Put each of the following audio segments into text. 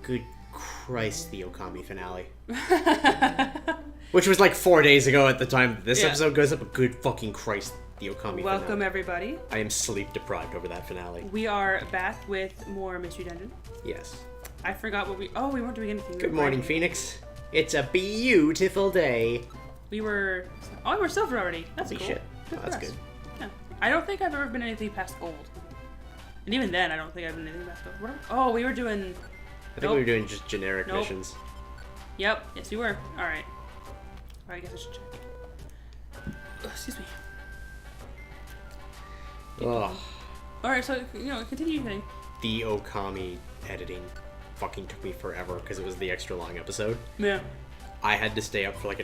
good Christ, the Okami finale. Which was like 4 days ago at the time this episode goes up, but good fucking Christ, the Okami finale. Welcome, everybody. I am sleep deprived over that finale. We are back with more Mystery Dungeon. Yes. I forgot what we weren't doing anything. Good morning, Pheonix. It's a beautiful day. We were silver already. That's cool. Shit. That's good. Yeah. I don't think I've ever been anything past gold. And even then, I don't think I've been anything past gold. We were doing... I think we were doing just generic missions. Yep. Yes, we were. Alright. I guess I should check. Excuse me. Ugh. Alright, so, continue thing. The Okami editing fucking took me forever because it was the extra long episode. Yeah. I had to stay up for like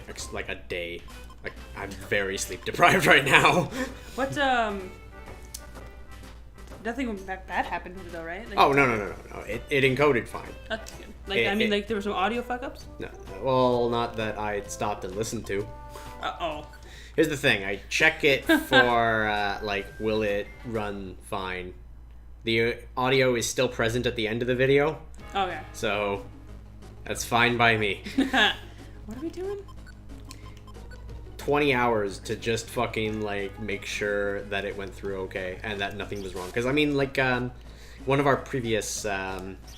a day. Like, I'm very sleep deprived right now. What, nothing bad happened with it though, right? Like, oh, no. It encoded fine. That's good. Like, there were some audio fuck-ups? No. Well, not that I stopped and listened to. Uh-oh. Here's the thing. I check it for, will it run fine? The audio is still present at the end of the video. Okay. So, that's fine by me. What are we doing? 20 hours to just fucking, make sure that it went through okay and that nothing was wrong. Because, one of our previous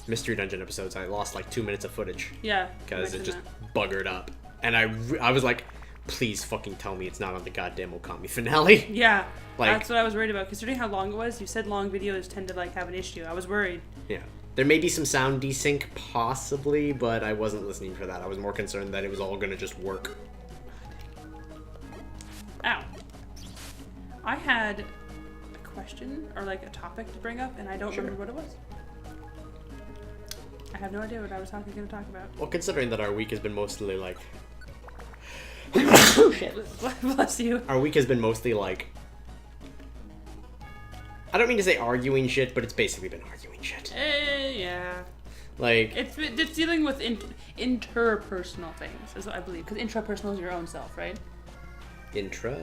Mystery Dungeon episodes, I lost, 2 minutes of footage. Yeah. Because it just buggered up. And I was like, please fucking tell me it's not on the goddamn Okami finale. Yeah. That's what I was worried about. Considering how long it was, you said long videos tend to, have an issue. I was worried. Yeah. There may be some sound desync, possibly, but I wasn't listening for that. I was more concerned that it was all going to just work. Ow. I had a question, or a topic to bring up, and I don't remember what it was. I have no idea what I was going to talk about. Well, considering that our week has been mostly Shit. Bless you. Our week has been mostly I don't mean to say arguing shit, but it's basically been arguing shit. Yeah. It's dealing with interpersonal things, is what I believe. Because intrapersonal is your own self, right? Intra?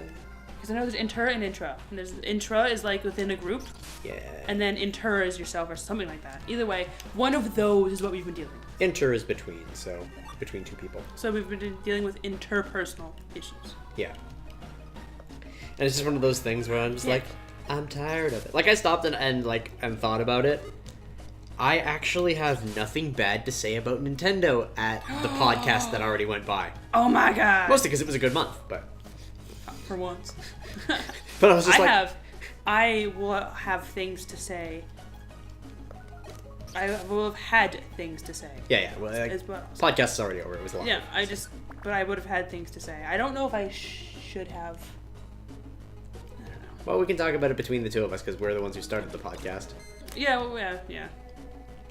Because I know there's inter and intra. And there's intra is within a group. Yeah. And then inter is yourself or something like that. Either way, one of those is what we've been dealing with. Inter is between, so between two people. So we've been dealing with interpersonal issues. Yeah. And it's just one of those things where I'm just I'm tired of it. I stopped and thought about it. I actually have nothing bad to say about Nintendo at the podcast that already went by. Oh my god. Mostly because it was a good month, but... For once. But I was just I will have things to say. I will have had things to say. Yeah. Well, podcast's already over. It was long. Yeah, but I would have had things to say. I don't know if I should have... Well, we can talk about it between the two of us because we're the ones who started the podcast. Yeah.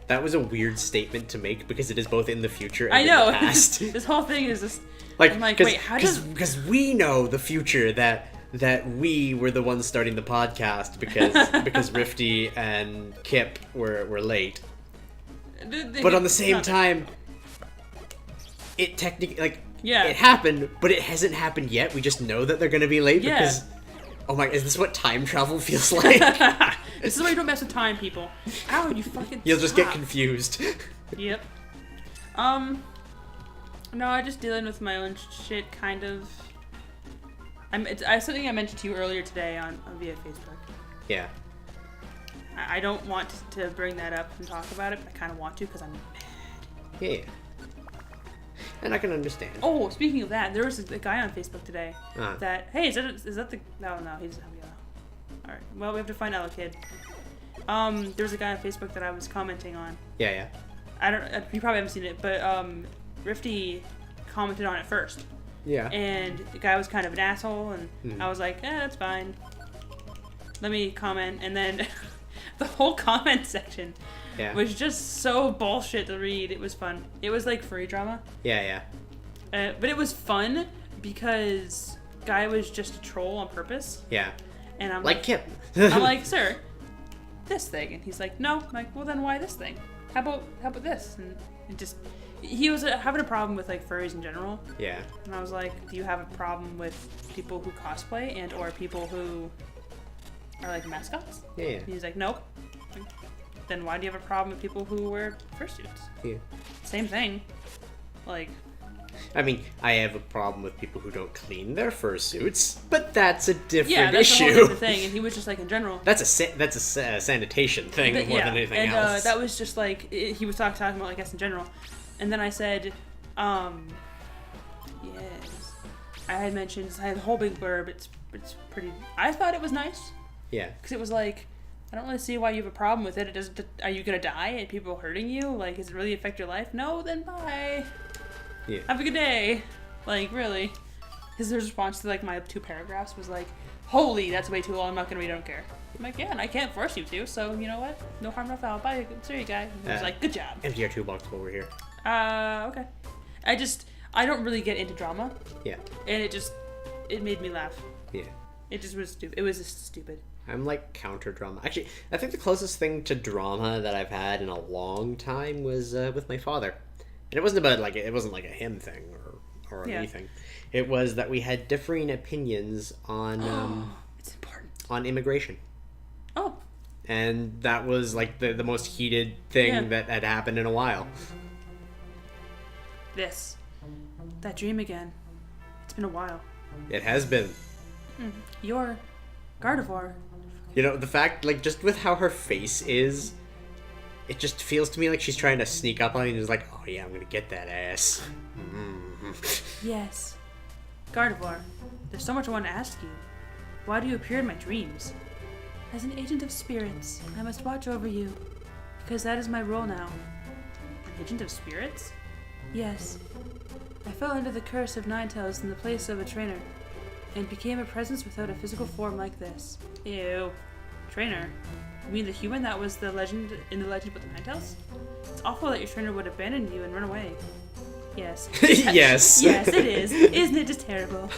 That was a weird statement to make because it is both in the future and I know. in the past. This whole thing is just... I'm wait, how does... Because we know the future that we were the ones starting the podcast because Riffti and Kip were late. But on the same time, it technically... it happened, but it hasn't happened yet. We just know that they're going to be late because... Oh my, is this what time travel feels like? This is why you don't mess with time, people. Ow, you fucking You'll just get confused. Yep. No, I'm just dealing with my own shit, kind of. It's something I mentioned to you earlier today on via Facebook. Yeah. I don't want to bring that up and talk about it, but I kind of want to because I'm mad. Yeah. And I can understand. Oh, speaking of that, there was a guy on Facebook today that, hey, is that the... No, he's... Alright, well, we have to find out, kid. There was a guy on Facebook that I was commenting on. Yeah. You probably haven't seen it, but Riffti commented on it first. Yeah. And the guy was kind of an asshole, and I was like, that's fine. Let me comment, and then the whole comment section was just so bullshit to read. It was fun. It was furry drama. Yeah. But it was fun because guy was just a troll on purpose. Yeah. And I'm Kip. I'm like, sir, this thing. And he's like, no. I'm like, well then why this thing? How about this? And it just... He was having a problem with furries in general. Yeah. And I was like, do you have a problem with people who cosplay and or people who are mascots? Yeah. And he's like, nope. then why do you have a problem with people who wear fursuits? Yeah. Same thing. Like... I mean, I have a problem with people who don't clean their fursuits, but that's a different issue. Yeah, that's a whole different thing, and he was just like, in general... That's a sanitation thing more than anything else. That was just like, he was talking about, I guess, in general. And then I said, yes. I had mentioned, I had a whole big blurb, it's pretty... I thought it was nice. Yeah. Because it was like, I don't really see why you have a problem with it. Are you gonna die and people hurting you? Like, does it really affect your life? No, then bye. Yeah. Have a good day. Like, really. His response to, like, my 2 paragraphs was like, holy, that's way too long, I'm not gonna read, I don't care. I'm like, yeah, and I can't force you to, so you know what? No harm, no foul. Bye, sorry, guy. And he was like, good job. Empty our toolbox over here. Okay. I don't really get into drama. Yeah. And it made me laugh. Yeah. It just was stupid. It was just stupid. I'm like counter drama. Actually, I think the closest thing to drama that I've had in a long time was with my father. And it wasn't about it wasn't like a him thing or anything. It was that we had differing opinions on it's important. On immigration. Oh. And that was like the most heated thing that had happened in a while. That dream again. It's been a while. It has been. You're Gardevoir. You know, the fact, like, just with how her face is, it just feels to me like she's trying to sneak up on you and is like, oh yeah, I'm gonna get that ass. Yes. Gardevoir, there's so much I want to ask you. Why do you appear in my dreams? As an agent of spirits, I must watch over you, because that is my role now. An agent of spirits? Yes. I fell under the curse of Ninetales in the place of a trainer, and became a presence without a physical form like this. Ew. Trainer? You mean the human that was the legend in the legend with the Ninetales? It's awful that your trainer would abandon you and run away. Yes. Yes. Yes, it is. Isn't it just terrible?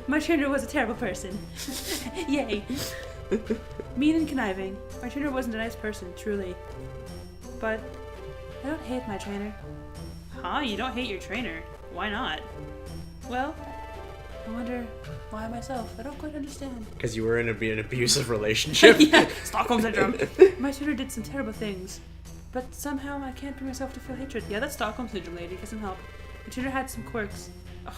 My trainer was a terrible person. Yay. Mean and conniving. My trainer wasn't a nice person, truly. But I don't hate my trainer. Huh? You don't hate your trainer? Why not? Well, I wonder why myself. I don't quite understand. Because you were in an abusive relationship? Yeah, Stockholm Syndrome. My tutor did some terrible things, but somehow I can't bring myself to feel hatred. Yeah, that's Stockholm Syndrome, lady. Get some help. My tutor had some quirks. Ugh.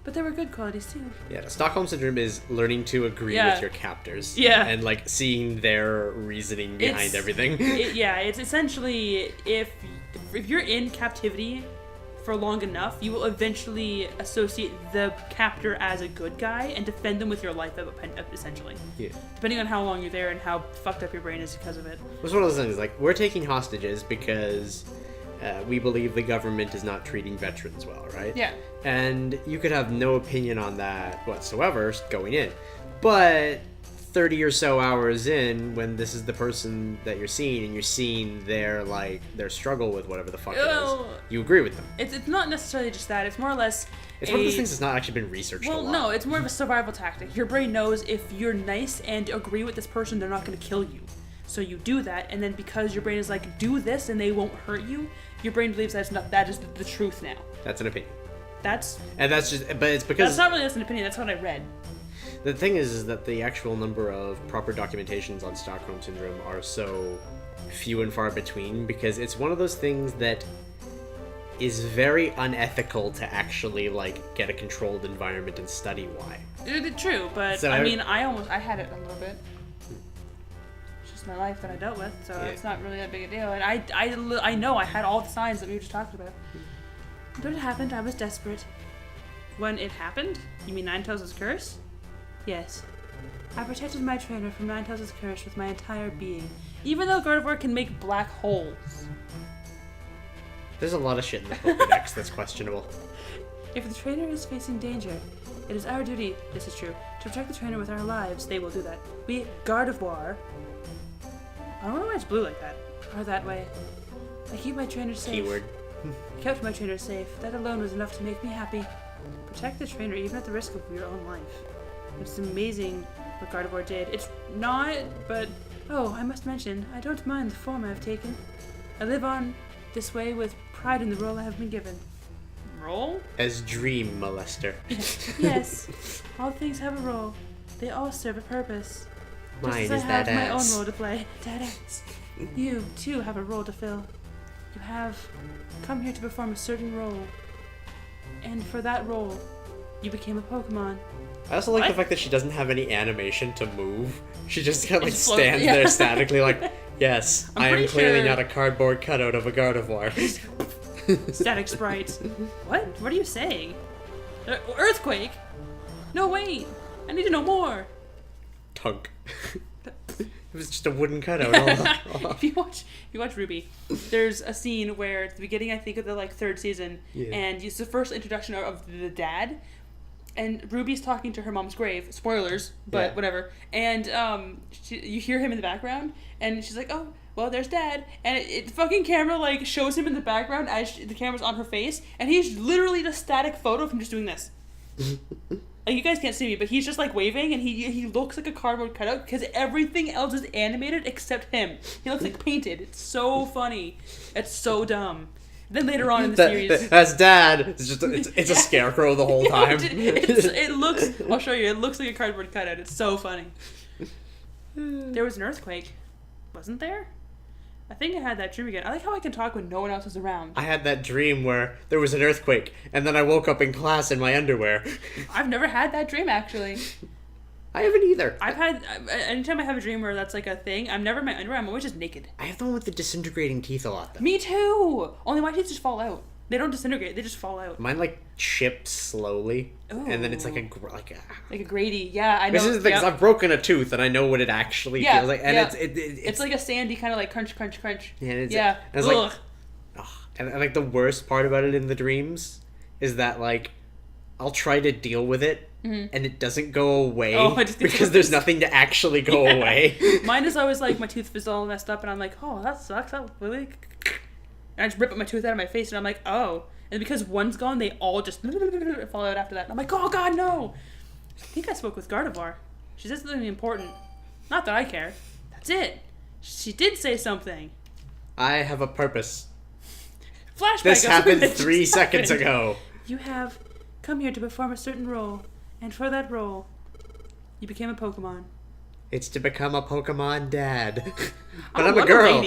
But there were good qualities, too. Yeah, Stockholm Syndrome is learning to agree with your captors. Yeah. And, like, seeing their reasoning behind everything. It's essentially, if you're in captivity for long enough, you will eventually associate the captor as a good guy and defend them with your life, essentially. Yeah. Depending on how long you're there and how fucked up your brain is because of it. It's one of those things, like, we're taking hostages because we believe the government is not treating veterans well, right? Yeah. And you could have no opinion on that whatsoever going in. But 30 or so hours in, when this is the person that you're seeing and you're seeing their struggle with whatever the fuck it is, you agree with them. It's not necessarily just that. It's more or less it's one of those things that's not actually been researched a lot. No, it's more of a survival tactic. Your brain knows if you're nice and agree with this person, they're not going to kill you. So you do that, and then because your brain is like, do this and they won't hurt you, your brain believes that is the truth now. That's an opinion. But it's because... That's not really just an opinion, that's what I read. The thing is that the actual number of proper documentations on Stockholm Syndrome are so few and far between, because it's one of those things that is very unethical to actually, like, get a controlled environment and study why. True, but, so I had it a little bit. It's just my life that I dealt with, so it's not really that big a deal. And I know I had all the signs that we were just talking about. When it happened, I was desperate. When it happened? You mean Ninetales' curse? Yes. I protected my trainer from Ninetales' curse with my entire being, even though Gardevoir can make black holes. There's a lot of shit in the Pokédex that's questionable. If the trainer is facing danger, it is our duty, this is true, to protect the trainer with our lives. They will do that. We, Gardevoir, I don't know why it's blue like that, are that way. I keep my trainer safe. Keyword. I kept my trainer safe. That alone was enough to make me happy. Protect the trainer even at the risk of your own life. It's amazing what Gardevoir did. It's not, but... Oh, I must mention, I don't mind the form I have taken. I live on this way with pride in the role I have been given. Role? As dream molester. Yes. All things have a role. They all serve a purpose. Mine just as is I have that my ass. own role to play. That ass. You, too, have a role to fill. You have come here to perform a certain role. And for that role, you became a Pokemon. I also like the fact that she doesn't have any animation to move. She just kind of stands there statically like, yes, I am clearly not a cardboard cutout of a Gardevoir. Static sprites. What? What are you saying? Earthquake? No, wait. I need to know more. Tunk. It was just a wooden cutout. If you watch Ruby, there's a scene where at the beginning, I think, of the third season, and it's the first introduction of the dad, and Ruby's talking to her mom's grave. Spoilers, but whatever. And you hear him in the background, and she's like, "Oh, well, there's Dad," and it fucking camera shows him in the background as the camera's on her face, and he's literally just static photo of him just doing this. You guys can't see me, but he's just waving, and he looks like a cardboard cutout because everything else is animated except him. He looks like painted. It's so funny. It's so dumb. Then later on in the series, that's Dad. It's a scarecrow the whole time. It looks. I'll show you. It looks like a cardboard cutout. It's so funny. There was an earthquake, wasn't there? I think I had that dream again. I like how I can talk when no one else is around. I had that dream where there was an earthquake, and then I woke up in class in my underwear. I've never had that dream, actually. I haven't either. I've had... Anytime I have a dream where that's a thing, I'm never in my underwear. I'm always just naked. I have the one with the disintegrating teeth a lot, though. Me too! Only my teeth just fall out. They don't disintegrate. They just fall out. Mine chips slowly, and then it's like a Grady. Yeah, I know. This is the thing, 'cause I've broken a tooth, and I know what it actually feels like, and it's like a sandy kind of crunch, crunch, crunch. Yeah, it's ugh. And the worst part about it in the dreams is that I'll try to deal with it, and it doesn't go away because there's nothing to actually go away. Mine is always my tooth is all messed up, and I'm like, oh, that sucks. That really. And I just rip my tooth out of my face, and I'm like, oh. And because one's gone, they all just fall out after that. And I'm like, oh, God, no. I think I spoke with Gardevoir. She said something important. Not that I care. That's it. She did say something. I have a purpose. Flashback. This happened 3 seconds ago. You have come here to perform a certain role. And for that role, you became a Pokemon. It's to become a Pokemon dad. But I'm a girl.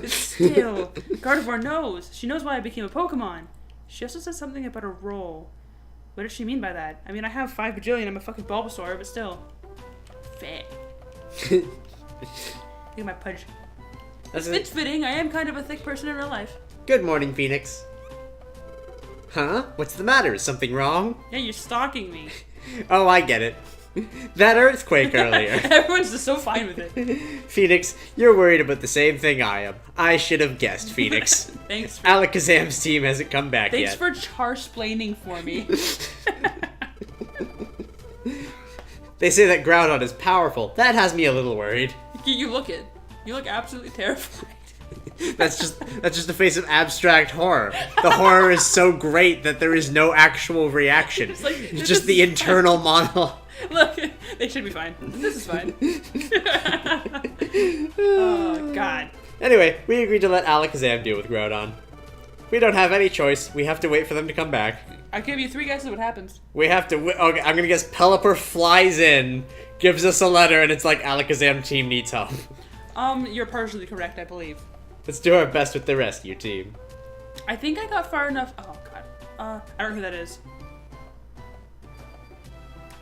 Still, Gardevoir knows. She knows why I became a Pokemon. She also said something about a role. What does she mean by that? I mean, I have 5 bajillion. I'm a fucking Bulbasaur, but still. Fat. Look at my pudge. It's fitting. I am kind of a thick person in real life. Good morning, Pheonix. Huh? What's the matter? Is something wrong? Yeah, you're stalking me. Oh, I get it. That earthquake earlier. Everyone's just so fine with it. Pheonix, you're worried about the same thing I am. I should have guessed, Pheonix. Thanks. Alakazam's team hasn't come back yet. Thanks for char-splaining for me. They say that Groudon is powerful. That has me a little worried. You look absolutely terrified. That's just the face of abstract horror. The horror is so great that there is no actual reaction. It's just the internal monologue. Look, they should be fine. This is fine. Oh, God. Anyway, we agreed to let Alakazam deal with Groudon. We don't have any choice. We have to wait for them to come back. I'll give you 3 guesses what happens. We have to... Okay, I'm gonna guess Pelipper flies in, gives us a letter, and it's Alakazam team needs help. You're partially correct, I believe. Let's do our best with the rescue team. I think I got far enough... Oh, God. I don't know who that is.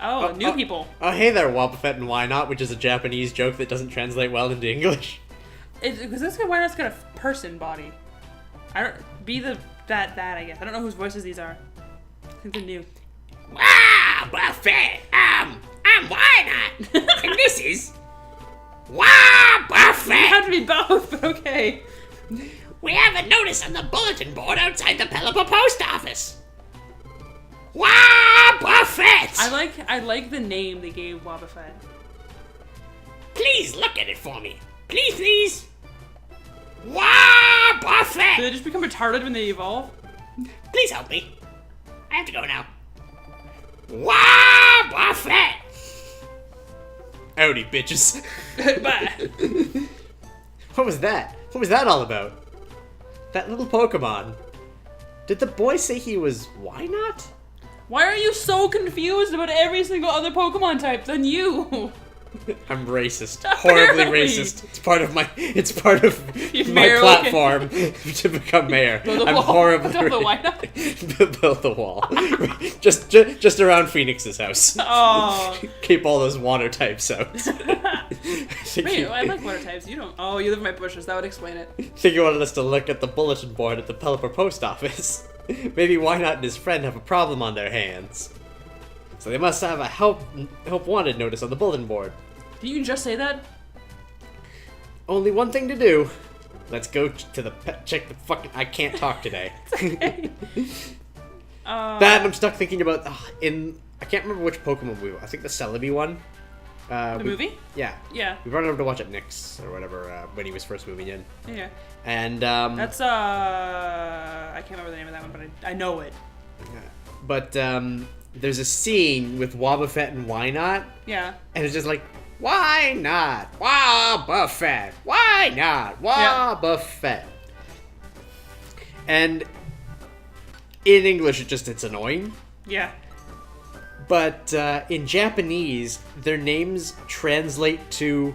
Oh, new people. Oh, hey there, Wobbuffet and Why Not, which is a Japanese joke that doesn't translate well into English. Because this guy Why Not's got a person body. I don't... Be that, I guess. I don't know whose voices these are. I think they're new. Wow, Buffet! I'm Why Not! And this is... Wow, Buffet! You have to be both, but okay. We have a notice on the bulletin board outside the Pelipper post office. Wow, Buffet! I like the name they gave Wobbuffet. Please look at it for me. Please, please. Wow, Buffet! Do they just become retarded when they evolve? Please help me. I have to go now. Wow, Buffet! Howdy, bitches. Bye. What was that? What was that all about? That little Pokemon. Did the boy say he was Why Not? Why are you so confused about every single other Pokemon type than you? I'm racist. Horribly racist. It's part of my platform to become mayor. I'm horribly racist. Why not? Build the wall. just around Pheonix's house. Oh. Keep all those water types out. Wait, I like water types. You don't. Oh, you live in my bushes. That would explain it. I think you wanted us to look at the bulletin board at the Pelipper post office. Maybe Why Not and his friend have a problem on their hands. So they must have a help wanted notice on the bulletin board. Did you just say that? Only one thing to do. Let's go to the check the fucking. I can't talk today. Okay. That I'm stuck thinking about I can't remember which Pokemon movie. I think the Celebi one. The movie? Yeah. Yeah. We brought it over to watch at Nick's or whatever when he was first moving in. Yeah. And that's I can't remember the name of that one, but I know it. But there's a scene with Wobbuffet and Why Not. Yeah. And it's just like, why not? Wobbuffet. Why not? Wobbuffet. Yeah. And in English, it's annoying. Yeah. But in Japanese, their names translate to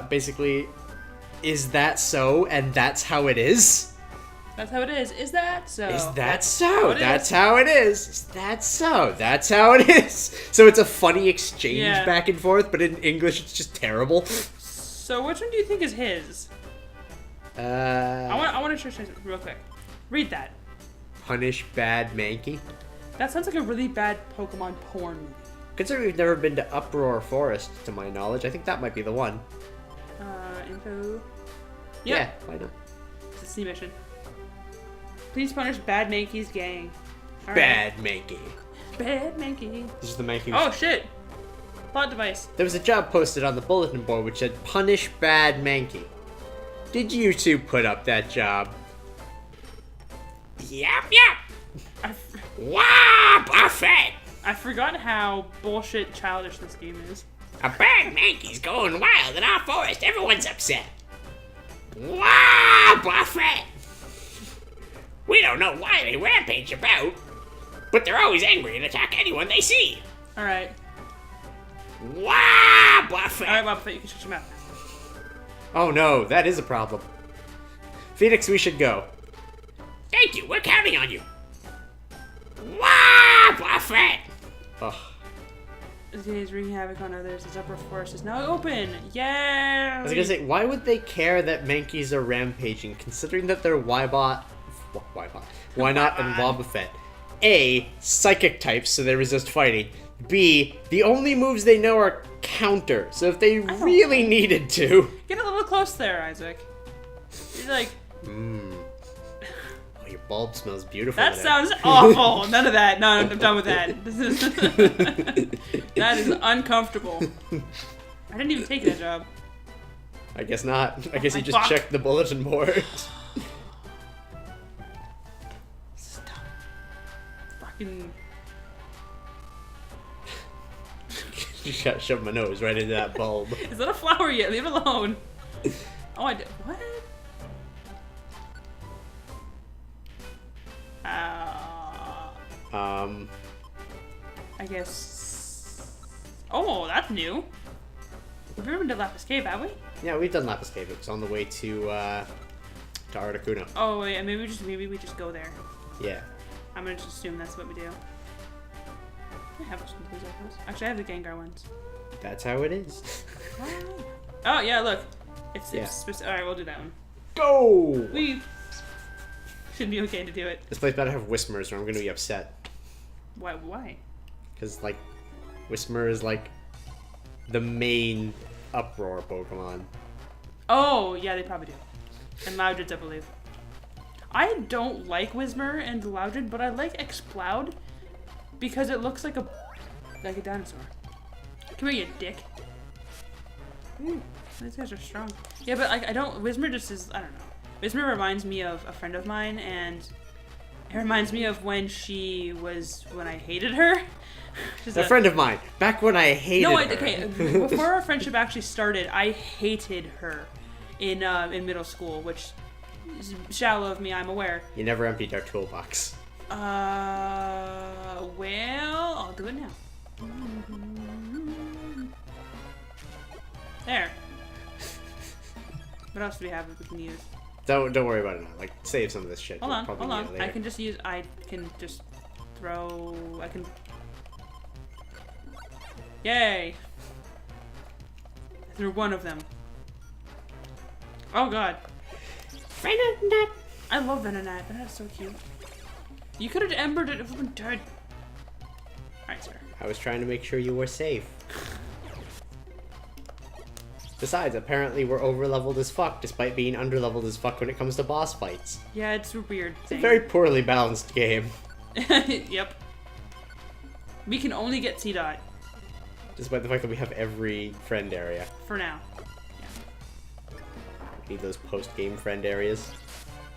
basically, is that so? And that's how it is. That's how it is. Is that so? Is that so? That's how it is. Is that so? That's how it is. So it's a funny exchange back and forth, but in English it's just terrible. So which one do you think is his? I want to show you real quick. Read that. Punish Bad Mankey. That sounds like a really bad Pokemon porn movie. Considering we've never been to Uproar Forest, to my knowledge, I think that might be the one. Info. Yep. Yeah, why not? It's a C mission. Please punish Bad Mankey's gang. All Bad Mankey. Bad Mankey. This is the Mankey. Oh shit! Plot device. There was a job posted on the bulletin board which said, "Punish Bad Mankey." Did you two put up that job? Yep. Wobbuffet. I forgot how bullshit childish this game is. A bad Mankey's going wild in our forest. Everyone's upset. Wobbuffet. We don't know why they rampage about, but they're always angry and attack anyone they see. Alright. Wobbuffet. Alright, Wobbuffet, you can shut your mouth. Oh no, that is a problem. Pheonix, we should go. Thank you, we're counting on you. Wobbuffet. Ugh. Today's wreaking havoc on others. Its upper forest is now open. Yeah. I was gonna say, why would they care that Mankeys are rampaging, considering that they're Why Not and Wobbuffet? A, psychic types, so they resist fighting. B, the only moves they know are counter, so if they really needed to... Get a little close there, Isaac. You're like... Oh, your bulb smells beautiful. That sounds awful. None of that. No, I'm done with that. That is uncomfortable. I didn't even take that job. I guess not. I guess you just checked the bulletin board. Stop. Fucking... You got to shove my nose right into that bulb. Is that a flower yet? Leave it alone. Oh, I did. What? I guess... Oh, that's new. We've never been to Lapis Cave, have we? Yeah, we've done Lapis Cave. It was on the way to Articuno. Oh, yeah, maybe we just go there. Yeah. I'm gonna just assume that's what we do. I have some of those items. Actually, I have the Gengar ones. That's how it is. Oh, yeah, look. It's alright, we'll do that one. Go! We should be okay to do it. This place better have Whismers or I'm gonna be upset. Why? Because, like, Whismer is, like, the main Uproar Pokemon. Oh, yeah, they probably do. And Loudred, I believe. I don't like Whismer and Loudred, but I like Exploud because it looks like a dinosaur. Come here, you dick. These guys are strong. Yeah, but like, Whismer just is, I don't know. Whismer reminds me of a friend of mine, and it reminds me of when I hated her. A friend of mine, back when I hated her. Okay, before our friendship actually started, I hated her in middle school, which is shallow of me, I'm aware. You never emptied our toolbox. Well, I'll do it now. There. What else do we have that we can use? Don't worry about it now. Like, save some of this shit. Hold on. I can just throw... I can... Yay! I threw one of them. Oh god. Venonat. I love Venonat. Venonat's so cute. You could have embered it if it went dead. Alright, sir. I was trying to make sure you were safe. Besides, apparently we're over-leveled as fuck, despite being under-leveled as fuck when it comes to boss fights. Yeah, it's a weird thing. It's a very poorly balanced game. Yep. We can only get C-Dot. Despite the fact that we have every friend area. For now. Yeah. We need those post-game friend areas.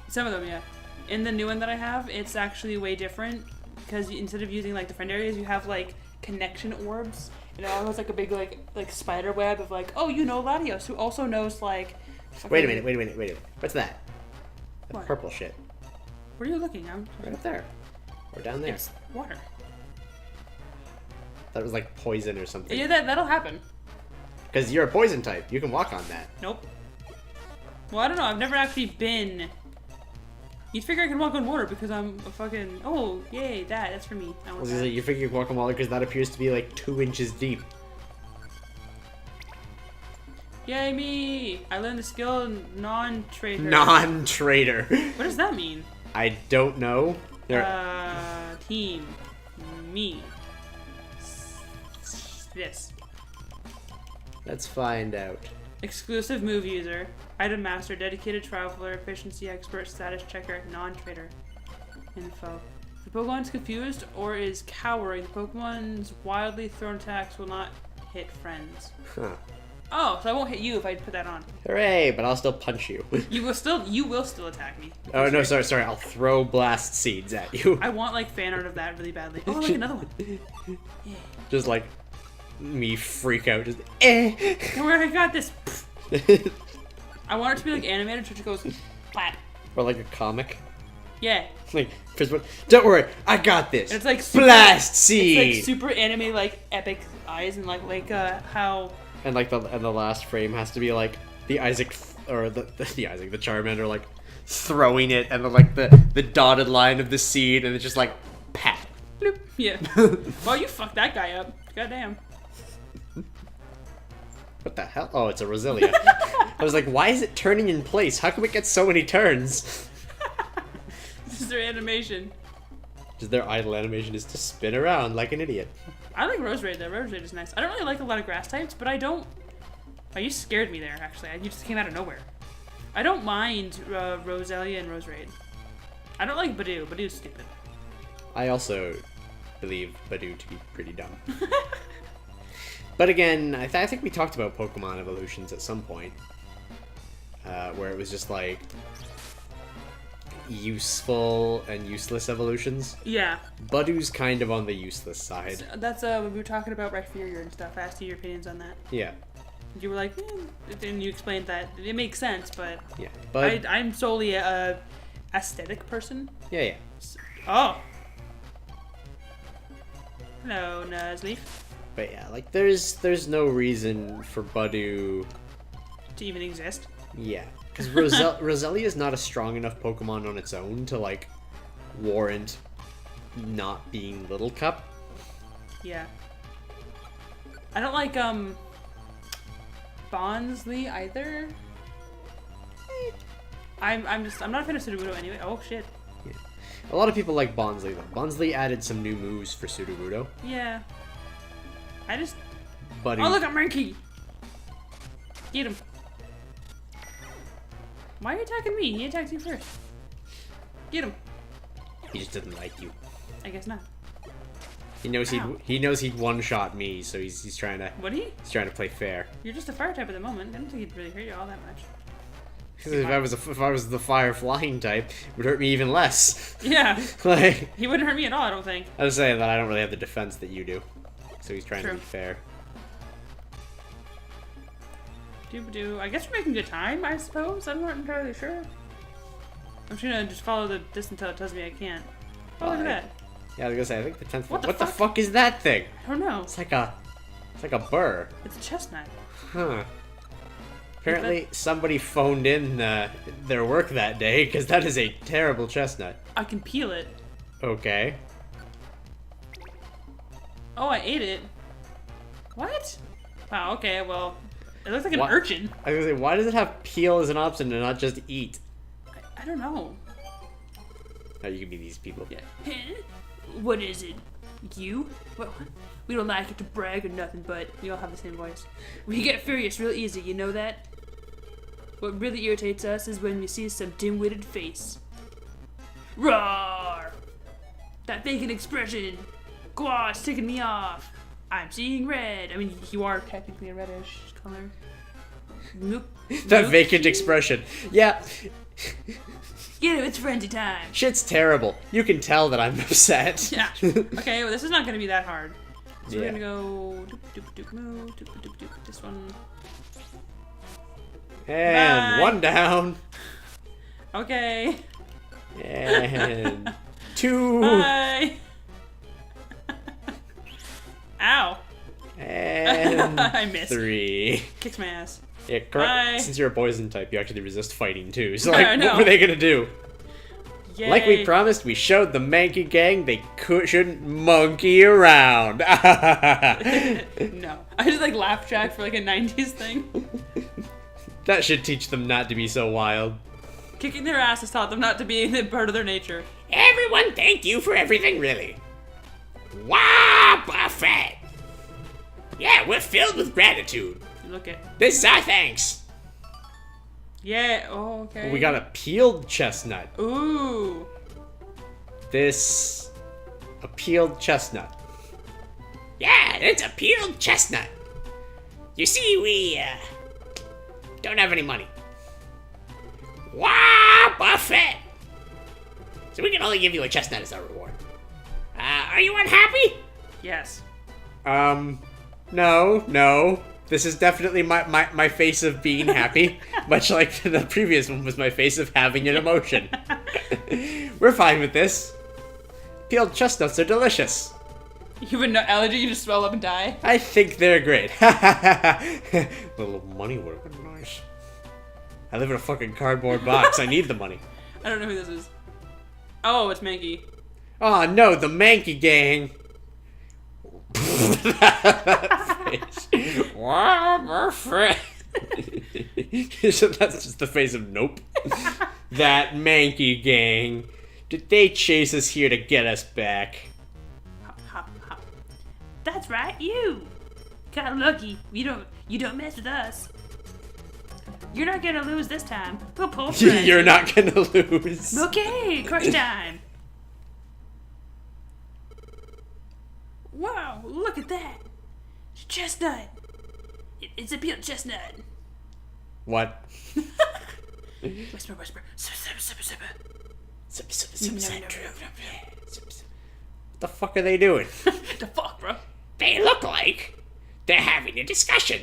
Some of them, yeah. In the new one that I have, it's actually way different. Because instead of using, like, the friend areas, you have, like, connection orbs. And it all has, like, a big, like spider web of, like, oh, you know Latios, who also knows, like... Wait a minute. What's that? That what? Purple shit. Where are you looking? I'm... Right up there. Or down there. It's water. That was like poison or something. Yeah, that'll happen. Because you're a poison type. You can walk on that. Nope. Well, I don't know. I've never actually been... You'd figure I can walk on water because I'm a fucking... Oh, yay, that's for me. I want that. You figure you can walk on water because that appears to be like 2 inches deep. Yay, me! I learned the skill non-trader. Non-trader. What does that mean? I don't know. Team. Me. This. Let's find out. Exclusive move user. Item master. Dedicated traveler. Efficiency expert. Status checker. Non-trader. Info. If the Pokemon's confused or is cowering, the Pokemon's wildly thrown attacks will not hit friends. Huh. Oh, so I won't hit you if I put that on. Hooray, but I'll still punch you. You will still attack me. Oh, no, sorry. I'll throw blast seeds at you. I want, like, fan art of that really badly. Oh, look, another one. Yeah. Just, like, me freak out. Just, eh. Don't worry, I got this. I want it to be, like, animated so it goes, flat. Or, like, a comic. Yeah. Like, first one, don't worry, I got this. And it's, like, super, blast seed. It's, like, super anime, like, epic eyes and, like, how... And like the last frame has to be like the Isaac or the Charmander like throwing it, and then like the dotted line of the seed, and it's just like pat. Bloop. Yeah. Well, you fucked that guy up. Goddamn. What the hell? Oh, it's a Roselia. I was like, why is it turning in place? How come it gets so many turns? This is their animation. Just their idle animation is to spin around like an idiot. I like Roserade though. Roserade is nice. I don't really like a lot of grass types, but I don't... Oh, you scared me there, actually. You just came out of nowhere. I don't mind Roselia and Roserade. I don't like Badoo. Badoo's stupid. I also believe Badoo to be pretty dumb. But again, I think we talked about Pokemon evolutions at some point. Where it was just like... useful and useless evolutions. Yeah. Badoo's kind of on the useless side. That's when we were talking about Riffti and stuff. I asked you your opinions on that. Yeah. You were like, and you explained that it makes sense, but yeah, but I'm solely a aesthetic person. Yeah. Oh. Hello, Nuzleaf. But yeah, like there's no reason for Badoo to even exist. Yeah. Because Roselia is not a strong enough Pokemon on its own to, like, warrant not being Little Cup. Yeah. I don't like, Bonsly either. I'm not a fan of Sudowoodo anyway. Oh, shit. Yeah. A lot of people like Bonsly, though. Bonsly added some new moves for Sudowoodo. Yeah. I just... Badoo. Oh, look, I'm Ranky! Get him. Why are you attacking me? He attacked you first. Get him. He just didn't like you. I guess not. He knows he'd one-shot me, so he's trying to... Would he? He's trying to play fair. You're just a fire type at the moment. I don't think he'd really hurt you all that much. If I was the fire flying type, it would hurt me even less. Yeah. Like, he wouldn't hurt me at all, I don't think. I was saying that I don't really have the defense that you do. So he's trying to be fair. I guess we're making good time, I suppose. I'm not entirely sure. I'm just gonna follow this until it tells me I can't. Oh, look at that. Yeah, I was gonna say, I think the 10th... What the fuck is that thing? I don't know. It's like a burr. It's a chestnut. Huh. Apparently, somebody phoned in their work that day, because that is a terrible chestnut. I can peel it. Okay. Oh, I ate it. What? Wow, okay, well, it looks like an urchin. I was gonna say, why does it have peel as an option and not just eat? I don't know. Oh, you can be these people. Yeah. What is it? You? What? We don't like it to brag or nothing, but we all have the same voice. We get furious real easy, you know that? What really irritates us is when we see some dim-witted face. Roar! That vacant expression! God, it's ticking me off! I'm seeing red! I mean, you are technically a reddish color. That vacant expression. Yeah. Get him, it's frenzy time! Shit's terrible. You can tell that I'm upset. Yeah. Okay, well, this is not going to be that hard. So yeah. we're going to go... This one... And bye. One down. Okay. And 2. Bye. Ow. And I missed. 3. Kicks my ass. Yeah, correct. Bye. Since you're a poison type, you actually resist fighting too. So like, what were they gonna do? Yay. Like we promised, we showed the Mankey gang they shouldn't monkey around. No. I just like laugh track for like a 90s thing. That should teach them not to be so wild. Kicking their ass has taught them not to be a part of their nature. Everyone, thank you for everything, really. Wow, buffet. Yeah, we're filled with gratitude. Look at. This is our thanks. Yeah. Oh, okay. We got a peeled chestnut. Ooh. A peeled chestnut. Yeah, it's a peeled chestnut. You see, we don't have any money. Wow, buffet. So we can only give you a chestnut as our reward. Are you unhappy? Yes. No. This is definitely my face of being happy, much like the previous one was my face of having an emotion. We're fine with this. Peeled chestnuts are delicious. You have an allergy, you just swell up and die? I think they're great. A little money would have been nice. I live in a fucking cardboard box. I need the money. I don't know who this is. Oh, it's Mankey. Oh no, the Mankey gang. Wow, buffet. So that's just the face of nope. That Mankey gang. Did they chase us here to get us back? Hop, hop, hop. That's right, you. Got lucky. You don't mess with us. You're not gonna lose this time. We'll pull through. You're not gonna lose. Okay, crush time. Wow, look at that. It's a chestnut. It's a peeled chestnut. What? Whisper, whisper. Sipper, sipper, sipper, sipper. What the fuck are they doing? The fuck, bro? They look like they're having a discussion.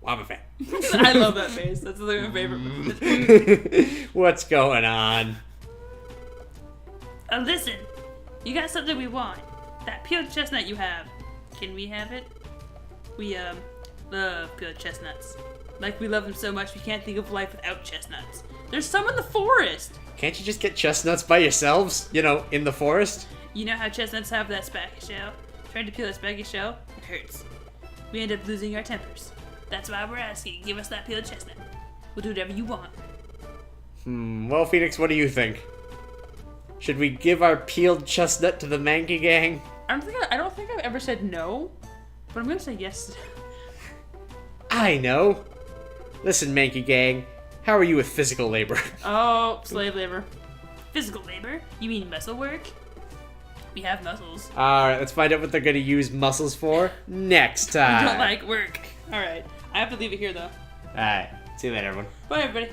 Wow, buffet. I love that face. That's like my favorite. What's going on? Listen, you got something we want. That peeled chestnut you have. Can we have it? We, love peeled chestnuts. Like, we love them so much we can't think of life without chestnuts. There's some in the forest! Can't you just get chestnuts by yourselves? You know, in the forest? You know how chestnuts have that spiky shell? Trying to peel that spiky shell, it hurts. We end up losing our tempers. That's why we're asking, give us that peeled chestnut. We'll do whatever you want. Well, Pheonix, what do you think? Should we give our peeled chestnut to the Mankey gang? I don't think I've ever said no, but I'm gonna say yes. I know. Listen, Mankey gang, how are you with physical labor? Oh, slave labor. Physical labor? You mean muscle work? We have muscles. Alright, let's find out what they're gonna use muscles for next time. I don't like work. Alright, I have to leave it here though. Alright, see you later, everyone. Bye, everybody.